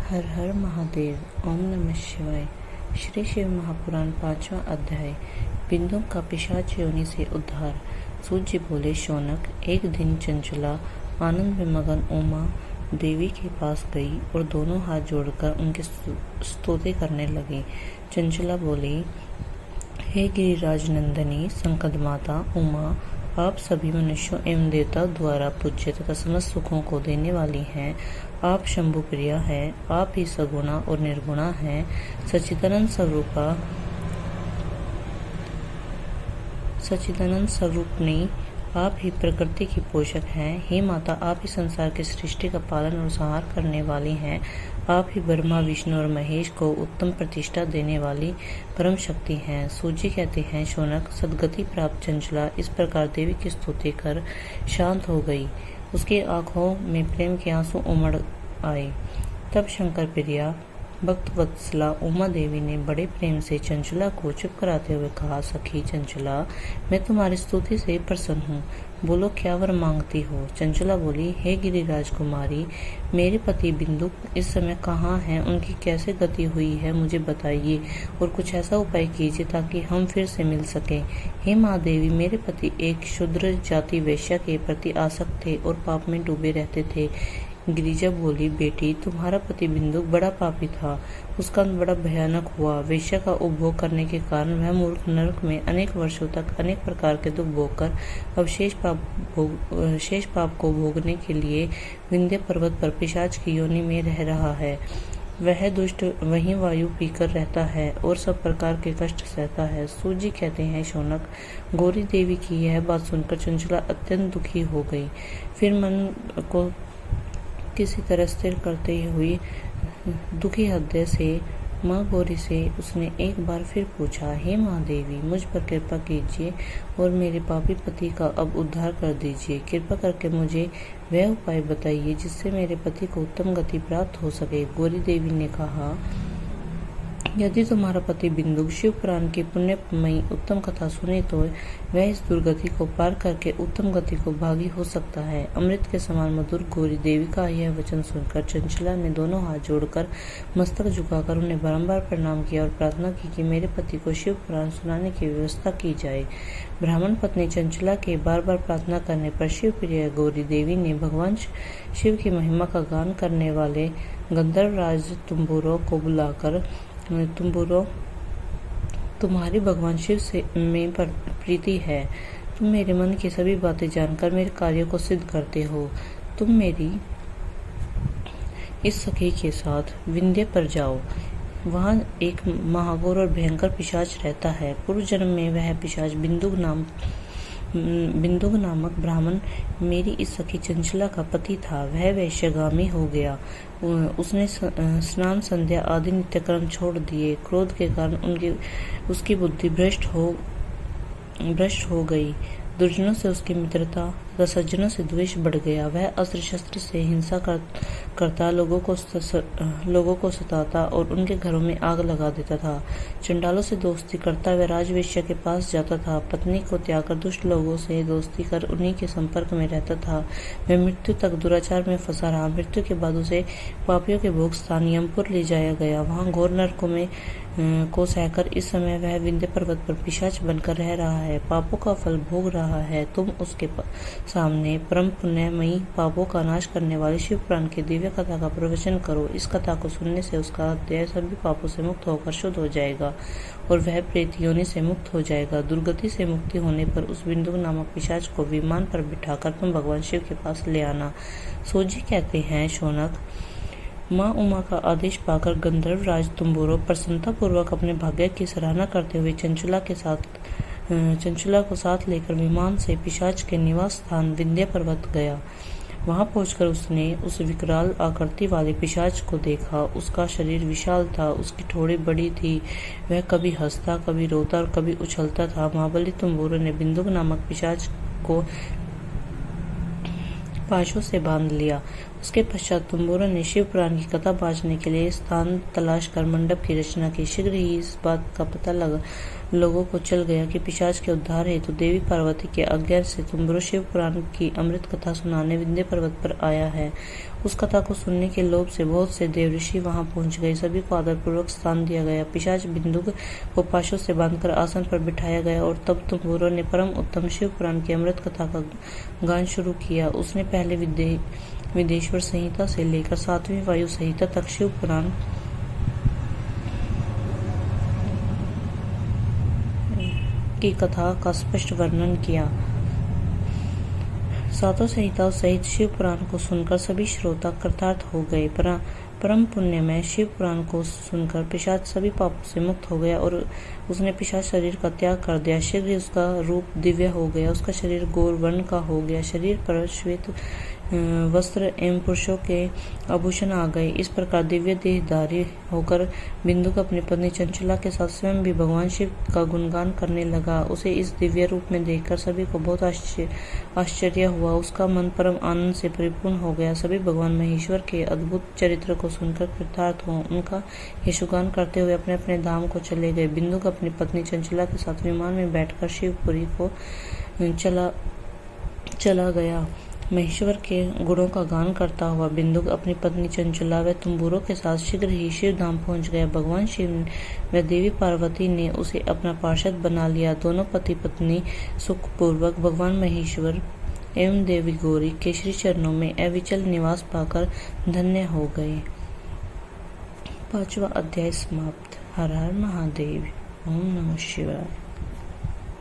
हर हर महादेव। ओम नमः शिवाय। श्री शिव महापुराण 5वां अध्याय। बिंदु का पिशाच योनि से उद्धार। सूत जी बोले, शौनक, एक दिन चंचला आनंद में मगन उमा देवी के पास गई और दोनों हाथ जोड़कर उनकी स्तुति करने लगी। चंचला बोली, हे गिरिराज नंदिनी संकट माता उमा, आप सभी मनुष्यों एवं देवता द्वारा पूज्य तथा समस्त सुखों को देने वाली हैं। आप शंभु प्रिया हैं, आप ही सगुणा और निर्गुणा हैं। सच्चिदानंद स्वरूपनी आप ही प्रकृति की पोषक हैं। हे माता, आप ही संसार की सृष्टि का पालन और संहार करने वाली हैं। आप ही ब्रह्मा विष्णु और महेश को उत्तम प्रतिष्ठा देने वाली परम शक्ति हैं। सूजी कहते हैं, शौनक, सदगति प्राप्त चंचला इस प्रकार देवी की स्तुति कर शांत हो गई। उसकी आंखों में प्रेम के आंसू उमड़ आए। तब शंकर प्रिया भक्त वत्सला उमा देवी ने बड़े प्रेम से चंचला को चुप कराते हुए कहा, सखी चंचला, मैं तुम्हारी स्तुति से प्रसन्न हूँ। बोलो, क्या वर मांगती हो? चंचला बोली, हे गिरिराज कुमारी, मेरे पति बिंदु इस समय कहाँ हैं? उनकी कैसे गति हुई है, मुझे बताइए और कुछ ऐसा उपाय कीजिए ताकि हम फिर से मिल सकें। हे माँ देवी, मेरे पति एक शूद्र जाति वैश्या के प्रति आसक्त थे और पाप में डूबे रहते थे। गिरिजा बोली, बेटी, तुम्हारा पति बिंदु बड़ा पापी था। उसका अंत बड़ा भयानक हुआ। वेश्या का उपभोग करने के कारण वह मूर्ख नरक में अनेक वर्षों तक अनेक प्रकार के दुख भोगकर अब शेष पाप को भोगने के लिए विंध्य पर्वत पर पिशाच की योनि में रह रहा है। वह दुष्ट वहीं वायु पीकर रहता है और सब प्रकार के कष्ट सहता है। सूजी कहते हैं, शौनक, गौरी देवी की यह बात सुनकर चंचला अत्यंत दुखी हो गई। फिर मन को किसी तरह स्थिर करते हुए दुखी हृदय से माँ गौरी से उसने एक बार फिर पूछा, हे माँ देवी, मुझ पर कृपा कीजिए और मेरे पापी पति का अब उद्धार कर दीजिए। कृपा करके मुझे वह उपाय बताइए जिससे मेरे पति को उत्तम गति प्राप्त हो सके। गौरी देवी ने कहा, यदि तुम्हारा पति बिंदु शिव पुराण की पुण्यमयी उत्तम कथा सुने तो वह इस दुर्गति को पार करके उत्तम गति को भागी हो सकता है। अमृत के समान मधुर गौरी देवी का यह वचन सुनकर चंचला ने दोनों हाथ जोड़कर मस्तक झुकाकर उन्हें बारंबार प्रणाम किया और प्रार्थना की कि मेरे पति को शिव पुराण सुनाने की व्यवस्था की जाए। ब्राह्मण पत्नी चंचला के बार बार प्रार्थना करने पर शिव प्रिया गौरी देवी ने भगवान शिव की महिमा का गान करने वाले गंधर्व राज तुम्बुरों को बुलाकर, तुम्हारी भगवान शिव से में पर प्रीति है। तुम मेरे मन की सभी बातें जानकर मेरे कार्यों को सिद्ध करते हो। तुम मेरी इस सखी के साथ विंध्य पर जाओ। वहाँ एक महाघोर और भयंकर पिशाच रहता है। पूर्व जन्म में वह पिशाच बिंदु नामक ब्राह्मण मेरी इस सखी चंचला का पति था। वह वैश्यगामी हो गया। उसने स्नान संध्या आदि नित्यकर्म छोड़ दिए। क्रोध के कारण उसकी बुद्धि भ्रष्ट हो गई। दुर्जनों से उसकी मित्रता तथा सज्जनों से द्वेष बढ़ गया। वह अस्त्र शस्त्र से हिंसा करता लोगों को सताता और उनके घरों में आग लगा देता था। चंडालों से दोस्ती करता वह राजवेश्या के पास जाता था। पत्नी को त्याग कर दुष्ट लोगों से दोस्ती कर उन्हीं के संपर्क में रहता था। वह मृत्यु तक दुराचार में फंसा रहा। मृत्यु के बाद उसे पापियों के भोग स्थान यमपुर ले जाया गया। वहाँ घोर नरकों में को सहकर इस समय वह विंध्य पर्वत पर पिशाच बनकर रह रहा है। पापों का फल भोग रहा है। तुम उसके सामने परम पुण्यमयी पापों का नाश करने वाली शिव पुराण की दिव्य कथा का प्रवचन करो। इस कथा को सुनने से उसका हृदय सभी पापों से मुक्त होकर शुद्ध हो जाएगा और वह प्रेत योनि से मुक्त हो जाएगा। दुर्गति से मुक्ति होने पर उस बिंदु नामक पिशाच को विमान पर बिठाकर तुम भगवान शिव के पास ले आना। सूजी कहते हैं, शौनक, माँ उमा का आदेश पाकर गंधर्व राज तुम्बुरो प्रसन्नता पूर्वक अपने भाग्य की सराहना करते हुए चंचला को साथ लेकर विमान से पिशाच के निवास स्थान विंध्य पर्वत गया। वहां पहुंचकर उसने उस विकराल आकृति वाले पिशाच को देखा। उसका शरीर विशाल था, उसकी ठोड़ी बड़ी थी। वह कभी हंसता, कभी रोता और कभी उछलता था। महाबली तुम्बुरो ने बिंदु नामक पिशाच को पाशों से बांध लिया। उसके पश्चात तुम्बुरों ने शिव पुराण की कथा बांटने के लिए स्थान तलाश कर मंडप की रचना की। शीघ्र ही इस बात का पता लोगों को चल गया कि पिशाच के उद्धार हेतु देवी पार्वती के आज्ञा से तुम्बुरु शिव पुराण की अमृत कथा सुनाने विंध्य पर्वत पर आया है। उस कथा को सुनने के लोभ से बहुत से देवऋषि वहां पहुंच गए। सभी को आदरपूर्वक स्थान दिया गया। पिशाच बिंदुक को पाशों से बांधकर आसन पर बिठाया गया और तब तुम्बुरु ने परम उत्तम शिव पुराण की अमृत कथा का गान शुरू किया। उसने पहले विदेश्वर संहिता से लेकर 7वीं वायु संहिता तक शिव पुराण की कथा का स्पष्ट वर्णन किया। सातों संहिताओं सहित शिव पुराण को सुनकर सभी श्रोता कृतार्थ हो गए। परम पुण्यमय शिव पुराण को सुनकर पिशाच सभी पापों से मुक्त हो गया और उसने पिशाच शरीर का त्याग कर दिया। शीघ्र ही उसका रूप दिव्य हो गया। उसका शरीर गौर वर्ण का हो गया। शरीर पर श्वेत वस्त्र एवं पुरुषों के आभूषण आ गए। इस प्रकार दिव्य देहधारी होकर बिंदुक अपनी पत्नी चंचला के साथ स्वयं भी भगवान शिव का गुणगान करने लगा। उसे इस दिव्य रूप में देखकर सभी को बहुत आश्चर्य हुआ। उसका मन परम आनंद से परिपूर्ण हो गया। सभी भगवान महेश्वर के अद्भुत चरित्र को सुनकर कृतार्थ हुआ। उनका यशोगान करते हुए अपने अपने धाम को चले गए। बिंदुक अपनी पत्नी चंचला के साथ विमान में बैठकर शिवपुरी को चला गया। महेश्वर के गुणों का गान करता हुआ बिंदुक अपनी पत्नी चंचला व तुम्बुरों के साथ शीघ्र ही शिव धाम पहुंच गया। भगवान शिव व देवी पार्वती ने उसे अपना पार्षद बना लिया। दोनों पति पत्नी सुखपूर्वक भगवान महेश्वर एवं देवी गौरी के श्री चरणों में अविचल निवास पाकर धन्य हो गए। 5वां अध्याय समाप्त। हर हर महादेव। ओम नमः शिवाय।